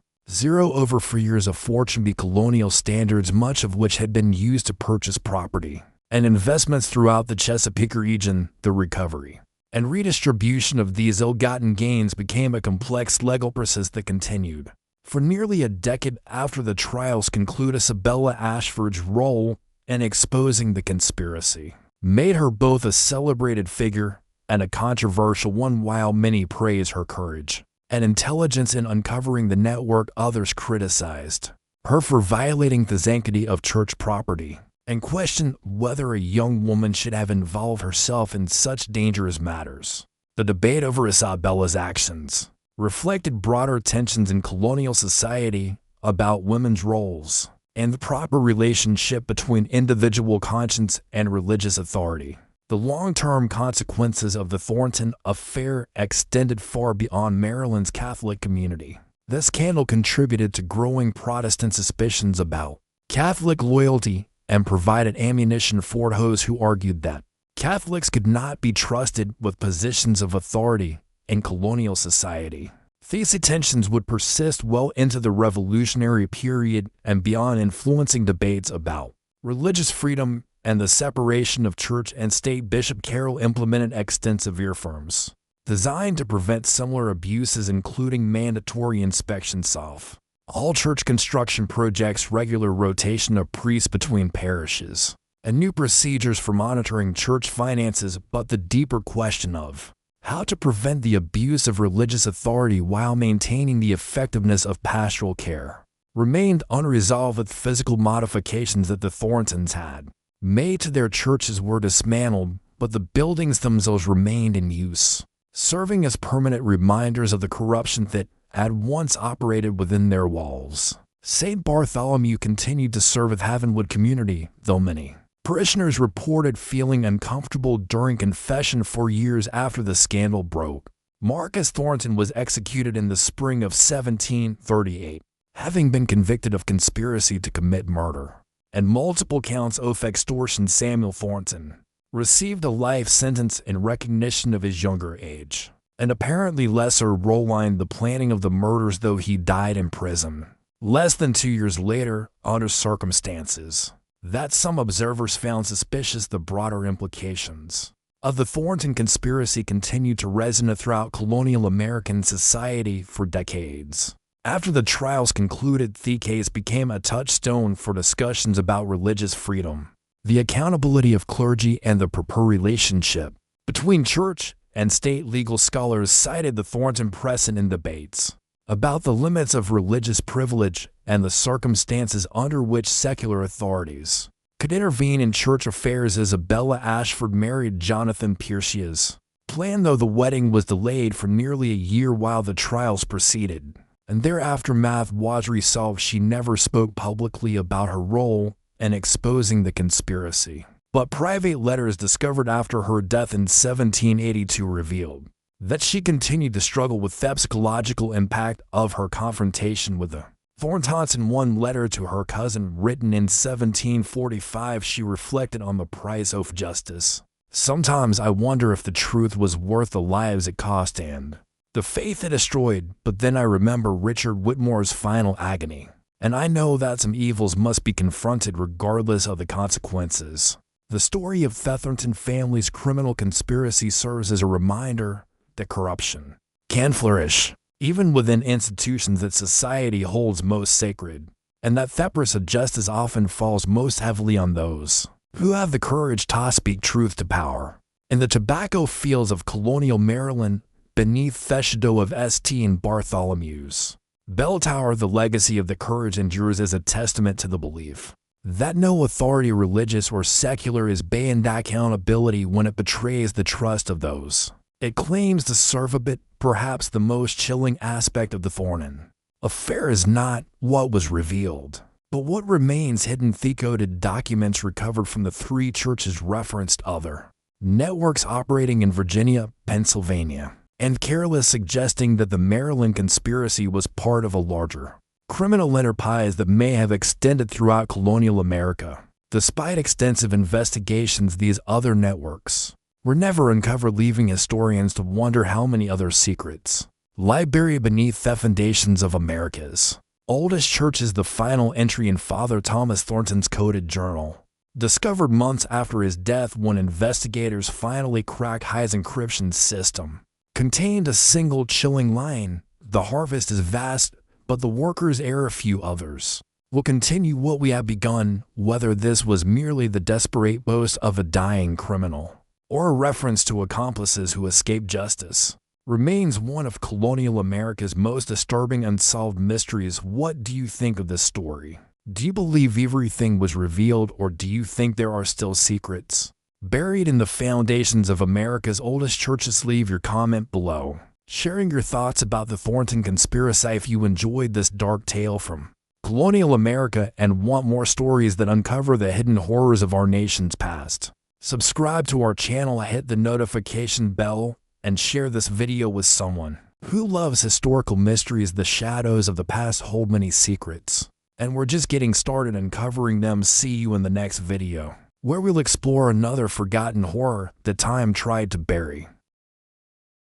over 4 years of fortune by colonial standards, much of which had been used to purchase property and investments throughout the Chesapeake region. The recovery and redistribution of these ill-gotten gains became a complex legal process that continued for nearly a decade after the trials concluded. Isabella Ashford's role in exposing the conspiracy made her both a celebrated figure and a controversial one. While many praised her courage and intelligence in uncovering the network, others criticized her for violating the sanctity of church property and questioned whether a young woman should have involved herself in such dangerous matters. The debate over Isabella's actions reflected broader tensions in colonial society about women's roles and the proper relationship between individual conscience and religious authority. The long-term consequences of the Thornton affair extended far beyond Maryland's Catholic community. This scandal contributed to growing Protestant suspicions about Catholic loyalty and provided ammunition for those who argued that Catholics could not be trusted with positions of authority in colonial society. These tensions would persist well into the Revolutionary period and beyond, influencing debates about religious freedom and the separation of church and state. Bishop Carroll implemented extensive reforms designed to prevent similar abuses, including mandatory inspections of all church construction projects, regular rotation of priests between parishes, and new procedures for monitoring church finances. But the deeper question of how to prevent the abuse of religious authority while maintaining the effectiveness of pastoral care remained unresolved. With physical modifications that the Thorntons had made to their churches were dismantled, but the buildings themselves remained in use, serving as permanent reminders of the corruption that had once operated within their walls. St. Bartholomew continued to serve the Havenwood community, though many parishioners reported feeling uncomfortable during confession for years after the scandal broke. Marcus Thornton was executed in the spring of 1738, having been convicted of conspiracy to commit murder and multiple counts of extortion. Samuel Thornton received a life sentence in recognition of his younger age. An apparently lesser role in the planning of the murders, though he died in prison less than 2 years later under circumstances that some observers found suspicious. The broader implications of the Thornton conspiracy continued to resonate throughout colonial American society for decades. After the trials concluded, the case became a touchstone for discussions about religious freedom, the accountability of clergy, and the proper relationship between church and state. Legal scholars cited the Thornton precedent in debates about the limits of religious privilege and the circumstances under which secular authorities could intervene in church affairs. Isabella Ashford married Jonathan Piercias, Planned though, the wedding was delayed for nearly a year while the trials proceeded, and their aftermath was resolved. She never spoke publicly about her role in exposing the conspiracy, but private letters discovered after her death in 1782 revealed that she continued to struggle with the psychological impact of her confrontation with the Thorntons. In one letter to her cousin written in 1745, she reflected on the price of justice. "Sometimes I wonder if the truth was worth the lives it cost and the faith it destroyed, but then I remember Richard Whitmore's final agony, and I know that some evils must be confronted regardless of the consequences." The story of the Thornton family's criminal conspiracy serves as a reminder that corruption can flourish even within institutions that society holds most sacred, and that the press of justice often falls most heavily on those who have the courage to speak truth to power. In the tobacco fields of colonial Maryland, beneath the shadow of St. and Bartholomew's bell tower, the legacy of the courage endures as a testament to the belief that no authority, religious or secular, is beyond accountability when it betrays the trust of those it claims to serve. A bit, perhaps the most chilling aspect of the Thornton affair is not what was revealed, but what remains hidden. The coded documents recovered from the three churches referenced other networks operating in Virginia, Pennsylvania, and Carolina, suggesting that the Maryland conspiracy was part of a larger criminal enterprise that may have extended throughout colonial America. Despite extensive investigations, these other networks were never uncovered, leaving historians to wonder how many other secrets lie buried beneath the foundations of America's oldest churches. The final entry in Father Thomas Thornton's coded journal, discovered months after his death when investigators finally cracked his encryption system, contained a single chilling line: "The harvest is vast, but the workers are few. Others will continue what we have begun." Whether this was merely the desperate boast of a dying criminal or a reference to accomplices who escaped justice, remains one of colonial America's most disturbing unsolved mysteries. What do you think of this story? Do you believe everything was revealed, or do you think there are still secrets buried in the foundations of America's oldest churches? Leave your comment below, sharing your thoughts about the Thornton conspiracy. If you enjoyed this dark tale from colonial America and want more stories that uncover the hidden horrors of our nation's past, subscribe to our channel, hit the notification bell, and share this video with someone who loves historical mysteries. The shadows of the past hold many secrets, and we're just getting started uncovering them. See you in the next video, where we'll explore another forgotten horror that time tried to bury.